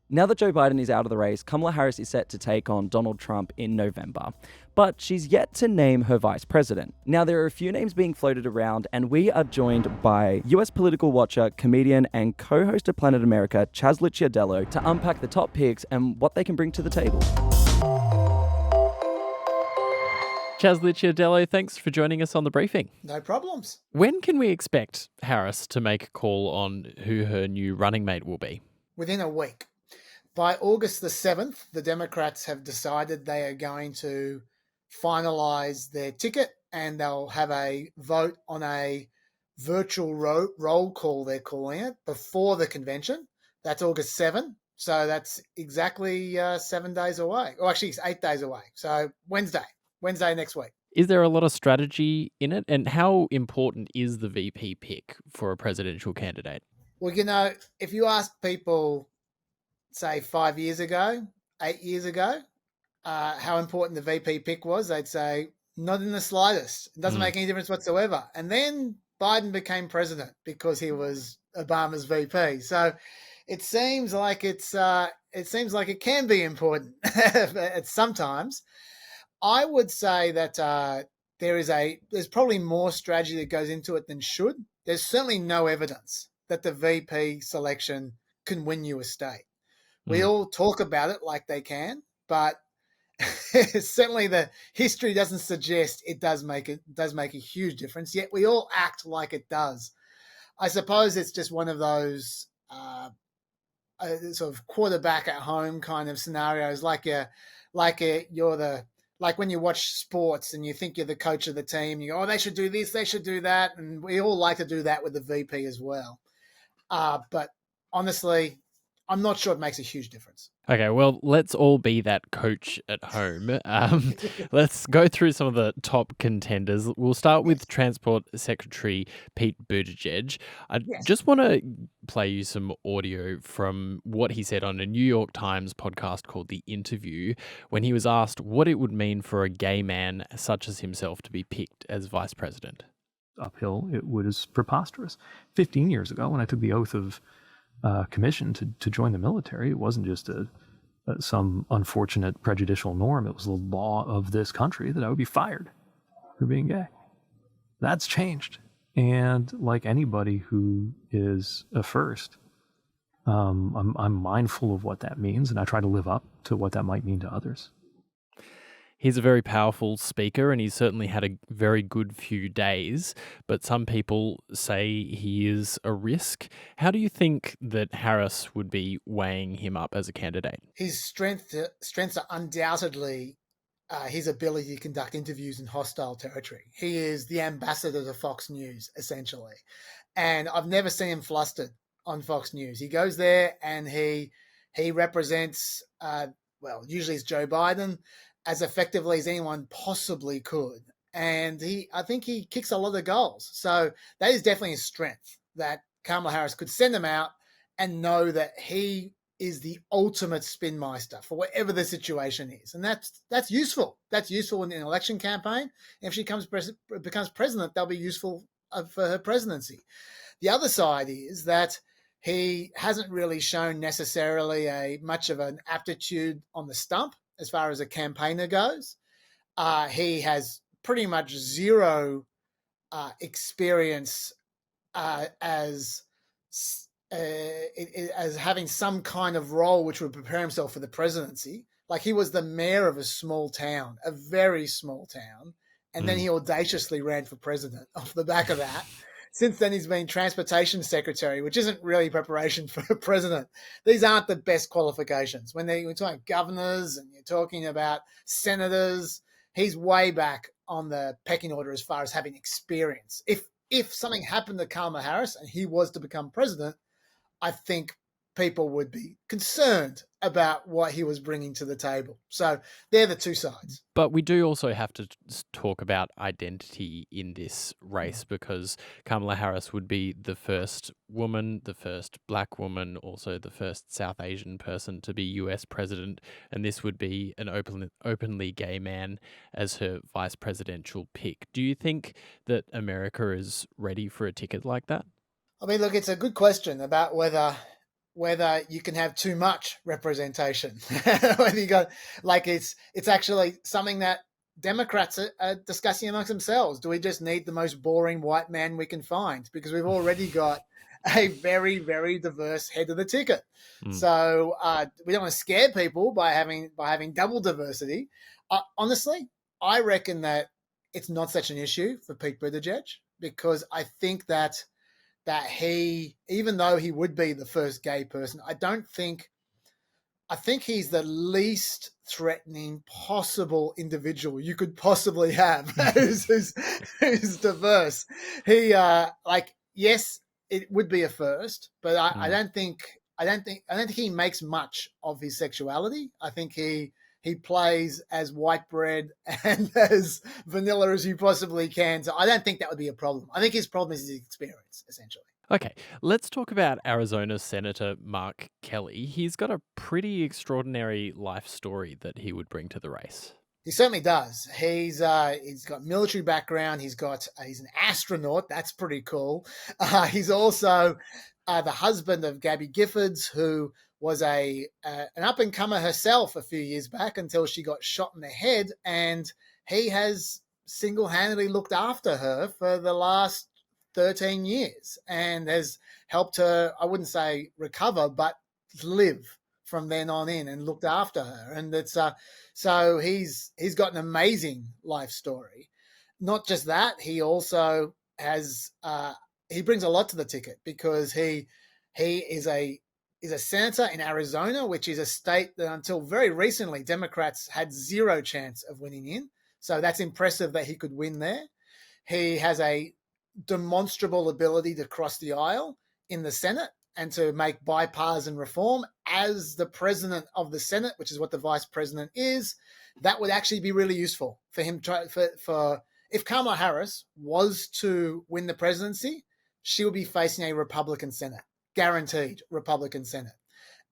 Now that Joe Biden is out of the race, Kamala Harris is set to take on Donald Trump in November. But she's yet to name her vice president. Now, there are a few names being floated around, and we are joined by US political watcher, comedian, and co-host of Planet America, Licciardello, to unpack the top picks and what they can bring to the table. Licciardello, thanks for joining us on the briefing. No problems. When can we expect Harris to make a call on who her new running mate will be? Within a week. By August the 7th, the Democrats have decided they are going to finalise their ticket and they'll have a vote on a virtual roll call, they're calling it, before the convention. That's August 7. So that's exactly 7 days away. Or actually, it's 8 days away. So Wednesday next week. Is there a lot of strategy in it? And how important is the VP pick for a presidential candidate? Well, if you ask people, say 5 years ago, 8 years ago, how important the VP pick was, they'd say, not in the slightest. It doesn't make any difference whatsoever. And then Biden became president because he was Obama's VP. So it seems like it can be important sometimes. I would say that there's probably more strategy that goes into it than should. There's certainly no evidence that the VP selection can win you a state. We all talk about it like they can, but certainly the history doesn't suggest it does make a huge difference. Yet we all act like it does. I suppose it's just one of those sort of quarterback at home kind of scenarios, like when you watch sports and you think you're the coach of the team. You go, oh, they should do this, they should do that, and we all like to do that with the VP as well. But honestly, I'm not sure it makes a huge difference. Okay, well, let's all be that coach at home. Let's go through some of the top contenders. We'll start with Transport Secretary Pete Buttigieg. I just want to play you some audio from what he said on a New York Times podcast called The Interview, when he was asked what it would mean for a gay man such as himself to be picked as vice president. Uphill, it was preposterous. 15 years ago, when I took the oath of commission to join the military, it wasn't just some unfortunate prejudicial norm. It was the law of this country that I would be fired for being gay. That's changed. And like anybody who is a first, I'm mindful of what that means, and I try to live up to what that might mean to others. He's a very powerful speaker, and he's certainly had a very good few days, but some people say he is a risk. How do you think that Harris would be weighing him up as a candidate? His strengths are undoubtedly his ability to conduct interviews in hostile territory. He is the ambassador to Fox News, essentially. And I've never seen him flustered on Fox News. He goes there and he represents, usually it's Joe Biden, as effectively as anyone possibly could. And I think he kicks a lot of goals. So that is definitely a strength, that Kamala Harris could send him out and know that he is the ultimate spin meister for whatever the situation is. And that's useful. That's useful in an election campaign. And if she becomes president, that'll be useful for her presidency. The other side is that he hasn't really shown necessarily much of an aptitude on the stump as far as a campaigner goes. He has pretty much zero experience as having some kind of role which would prepare himself for the presidency. Like, he was the mayor of a small town, a very small town, and then he audaciously ran for president off the back of that. Since then, he's been transportation secretary, which isn't really preparation for a president. These aren't the best qualifications. When we're talking governors and you're talking about senators, he's way back on the pecking order as far as having experience. If something happened to Kamala Harris and he was to become president, I think people would be concerned about what he was bringing to the table. So they're the two sides. But we do also have to talk about identity in this race, because Kamala Harris would be the first woman, the first black woman, also the first South Asian person to be US president, and this would be an openly gay man as her vice presidential pick. Do you think that America is ready for a ticket like that? I mean, look, it's a good question about whether whether you can have too much representation. Whether you got it's actually something that Democrats are discussing amongst themselves. Do we just need the most boring white man we can find? Because we've already got a very, very diverse head of the ticket. So we don't want to scare people by having double diversity. Honestly, I reckon that it's not such an issue for Pete Buttigieg, because I think that he, even though he would be the first gay person, I think he's the least threatening possible individual you could possibly have who's diverse. He yes, it would be a first, but I don't think he makes much of his sexuality. I think he plays as white bread and as vanilla as you possibly can. So I don't think that would be a problem. I think his problem is his experience, essentially. Okay, let's talk about Arizona Senator Mark Kelly. He's got a pretty extraordinary life story that he would bring to the race. He certainly does. He's got military background. He's an astronaut. That's pretty cool. He's also the husband of Gabby Giffords, who was an up-and-comer herself a few years back until she got shot in the head, and he has single-handedly looked after her for the last 13 years and has helped her, I wouldn't say recover, but live from then on in, and looked after her. And it's so he's got an amazing life story. Not just that, he also has he brings a lot to the ticket, because he is a senator in Arizona, which is a state that until very recently Democrats had zero chance of winning in. So that's impressive that he could win there. He has a demonstrable ability to cross the aisle in the Senate and to make bipartisan reform as the president of the Senate, which is what the vice president is. That would actually be really useful for him. For if Kamala Harris was to win the presidency, she would be facing a Republican Senate, guaranteed Republican Senate.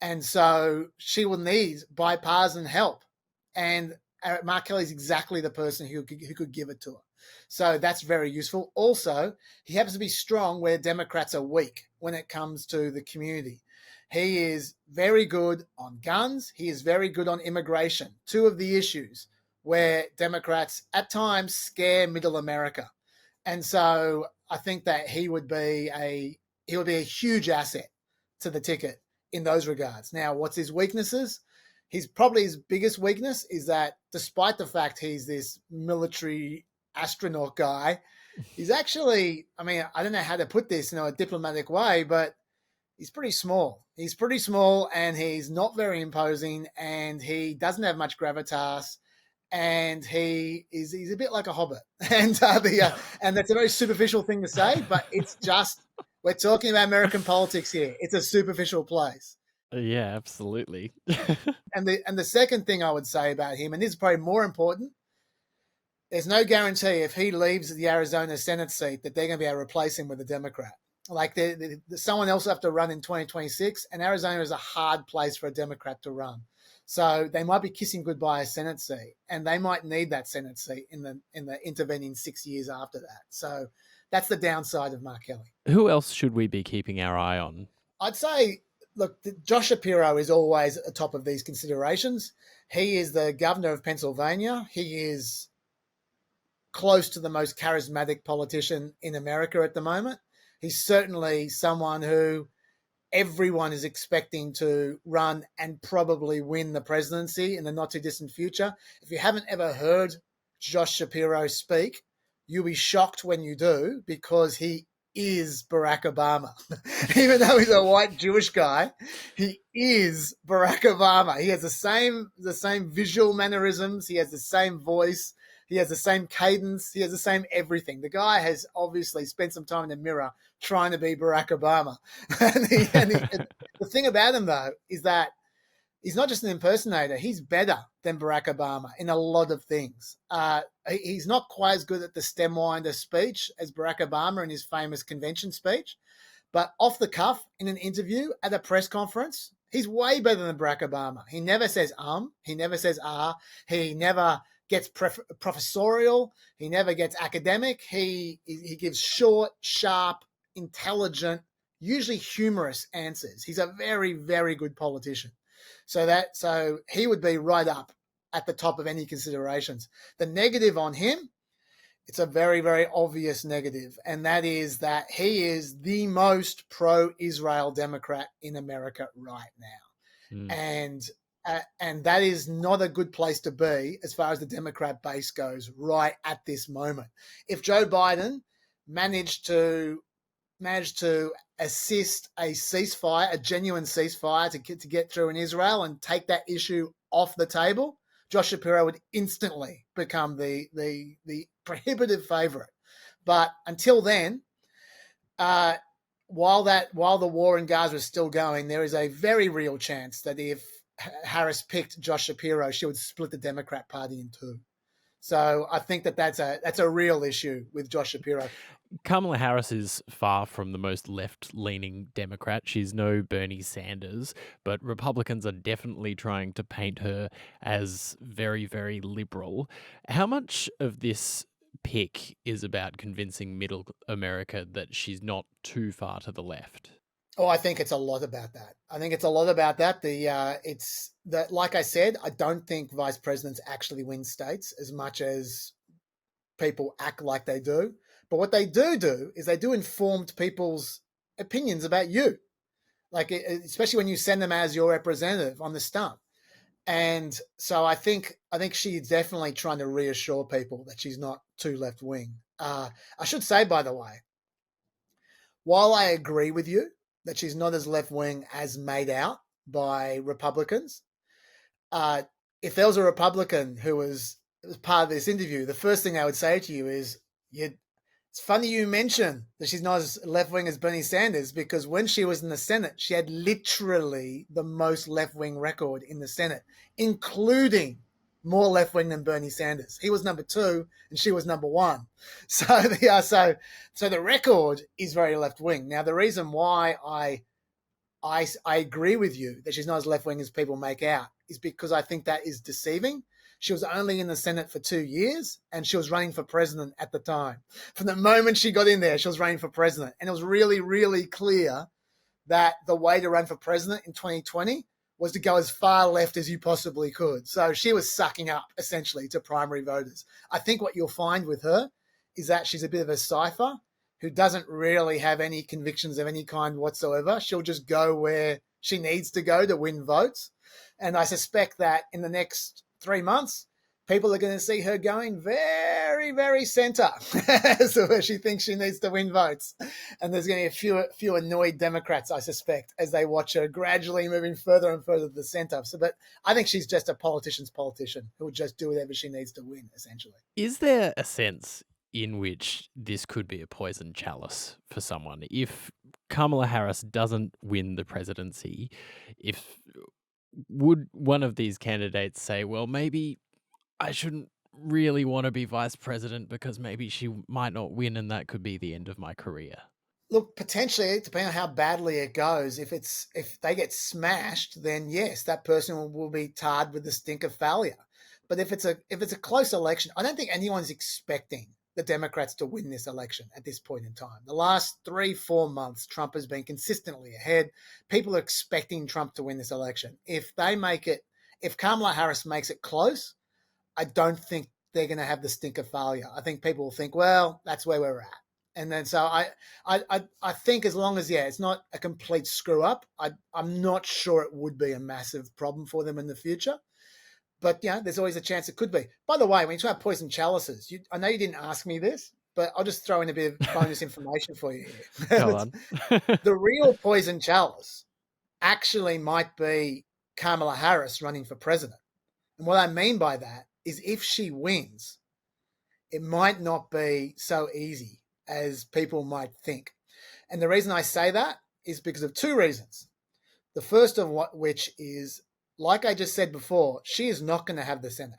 And so she will need bipartisan help. And Mark Kelly's exactly the person who could give it to her. So that's very useful. Also, he happens to be strong where Democrats are weak when it comes to the community. He is very good on guns. He is very good on immigration, two of the issues where Democrats at times scare middle America. And so I think that he would be a huge asset to the ticket in those regards. Now, what's his weaknesses? His biggest weakness is that despite the fact he's this military astronaut guy, he's actually, I don't know how to put this in a diplomatic way, but he's pretty small. He's pretty small, and he's not very imposing, and he doesn't have much gravitas, and he's a bit like a hobbit. And and that's a very superficial thing to say, but it's just, we're talking about American politics here. It's a superficial place. Yeah, absolutely. And the second thing I would say about him, and this is probably more important, there's no guarantee if he leaves the Arizona Senate seat that they're going to be able to replace him with a Democrat. Like someone else will have to run in 2026, and Arizona is a hard place for a Democrat to run. So they might be kissing goodbye a Senate seat, and they might need that Senate seat in the intervening 6 years after that. So that's the downside of Mark Kelly. Who else should we be keeping our eye on? I'd say, look, Josh Shapiro is always at the top of these considerations. He is the governor of Pennsylvania. He is close to the most charismatic politician in America at the moment. He's certainly someone who everyone is expecting to run and probably win the presidency in the not too distant future. If you haven't ever heard Josh Shapiro speak, you'll be shocked when you do, because he is Barack Obama. Even though he's a white Jewish guy, he is Barack Obama. He has the same visual mannerisms. He has the same voice. He has the same cadence. He has the same everything. The guy has obviously spent some time in the mirror trying to be Barack Obama. And the thing about him, though, is that he's not just an impersonator. He's better than Barack Obama in a lot of things. He's not quite as good at the stemwinder speech as Barack Obama in his famous convention speech. But off the cuff, in an interview at a press conference, he's way better than Barack Obama. He never says he never says he never gets professorial. He never gets academic. He gives short, sharp, intelligent, usually humorous answers. He's a very, very good politician. So he would be right up at the top of any considerations. The negative on him, it's a very, very obvious negative, and that is that he is the most pro-Israel Democrat in America right now. And that is not a good place to be as far as the Democrat base goes right at this moment. If Joe Biden managed to assist a ceasefire, a genuine ceasefire to get through in Israel and take that issue off the table, Josh Shapiro would instantly become the prohibitive favorite. But until then, while the war in Gaza is still going, there is a very real chance that if Harris picked Josh Shapiro, she would split the Democrat Party in two. So I think that's a real issue with Josh Shapiro. Kamala Harris is far from the most left-leaning Democrat. She's no Bernie Sanders, but Republicans are definitely trying to paint her as very, very liberal. How much of this pick is about convincing middle America that she's not too far to the left? Oh, I think it's a lot about that. It's that, like I said, I don't think vice presidents actually win states as much as people act like they do. But what they do is they do inform people's opinions about you, like especially when you send them as your representative on the stump. And so I think she's definitely trying to reassure people that she's not too left wing. I should say, by the way, while I agree with you that she's not as left wing as made out by Republicans, if there was a Republican who was part of this interview, the first thing I would say to you is, it's funny you mention that she's not as left-wing as Bernie Sanders, because when she was in the Senate, she had literally the most left-wing record in the Senate, including more left-wing than Bernie Sanders. He was number 2 and she was number 1. So the record is very left-wing. Now, the reason why I agree with you that she's not as left-wing as people make out is because I think that is deceiving. She was only in the Senate for 2 years, and she was running for president at the time. From the moment she got in there, she was running for president. And it was really, really clear that the way to run for president in 2020 was to go as far left as you possibly could. So she was sucking up, essentially, to primary voters. I think what you'll find with her is that she's a bit of a cipher who doesn't really have any convictions of any kind whatsoever. She'll just go where she needs to go to win votes. And I suspect that in the next 3 months, people are going to see her going very, very center so where she thinks she needs to win votes. And there's going to be a few annoyed Democrats, I suspect, as they watch her gradually moving further and further to the center. But I think she's just a politician's politician who will just do whatever she needs to win, essentially. Is there a sense in which this could be a poison chalice for someone? If Kamala Harris doesn't win the presidency, would one of these candidates say, well, maybe I shouldn't really want to be vice president because maybe she might not win and that could be the end of my career? Look, potentially, depending on how badly it goes, if they get smashed, then yes, that person will be tarred with the stink of failure. But if it's a close election, I don't think anyone's expecting the Democrats to win this election at this point in time. The last 3-4 months, Trump has been consistently ahead. People are expecting Trump to win this election. If Kamala Harris makes it close, I don't think they're going to have the stink of failure. I think people will think, well, that's where we're at. And then so I think as long as, it's not a complete screw up, I'm not sure it would be a massive problem for them in the future. But, there's always a chance it could be. By the way, when you talk about poison chalices, I know you didn't ask me this, but I'll just throw in a bit of bonus information for you here. Go on. The real poison chalice actually might be Kamala Harris running for president. And what I mean by that is if she wins, it might not be so easy as people might think. And the reason I say that is because of 2 reasons. The first of which is, like I just said before, she is not going to have the Senate.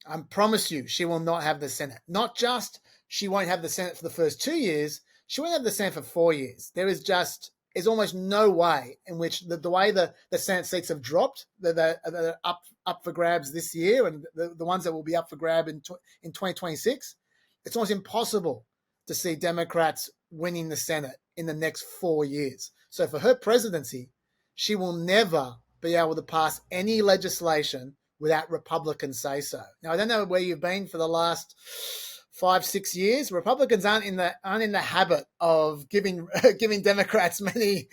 I promise you, she will not have the Senate. Not just she won't have the Senate for the first 2 years, she won't have the Senate for 4 years. There's almost no way in which the way the Senate seats have dropped, that are up for grabs this year, and the ones that will be up for grab in 2026, it's almost impossible to see Democrats winning the Senate in the next 4 years. So for her presidency, she will never be able to pass any legislation without Republicans say so. Now, I don't know where you've been for the last 5-6 years. Republicans aren't in the habit of giving Democrats many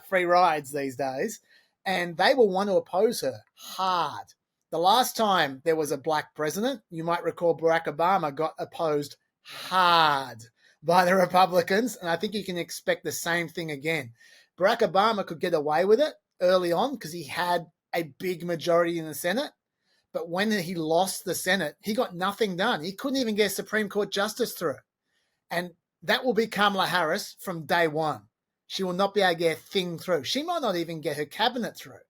free rides these days, and they will want to oppose her hard. The last time there was a black president, you might recall Barack Obama got opposed hard by the Republicans, and I think you can expect the same thing again. Barack Obama could get away with it early on because he had a big majority in the Senate, but when he lost the Senate, he got nothing done. He couldn't even get a Supreme Court justice through. And that will be Kamala Harris from day one. She will not be able to get a thing through. She might not even get her cabinet through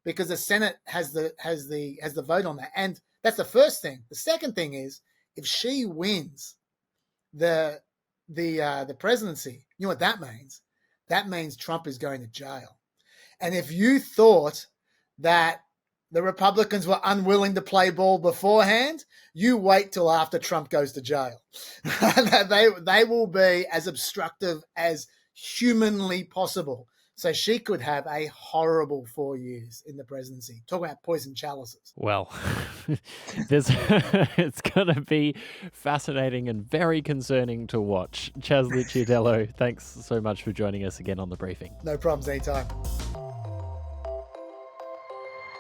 because the Senate has the vote on that. And that's the first thing. The second thing is, if she wins the presidency, you know what that means? That means Trump is going to jail. And if you thought that the Republicans were unwilling to play ball beforehand, you wait till after Trump goes to jail. They will be as obstructive as humanly possible. So she could have a horrible 4 years in the presidency. Talk about poison chalices. Well, it's going to be fascinating and very concerning to watch. Chaz Licciardello, thanks so much for joining us again on The Briefing. No problems, anytime.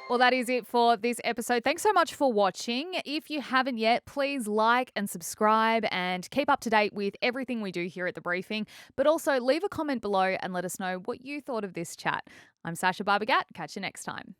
Well, that is it for this episode. Thanks so much for watching. If you haven't yet, please like and subscribe and keep up to date with everything we do here at The Briefing. But also leave a comment below and let us know what you thought of this chat. I'm Sasha Barbagat. Catch you next time.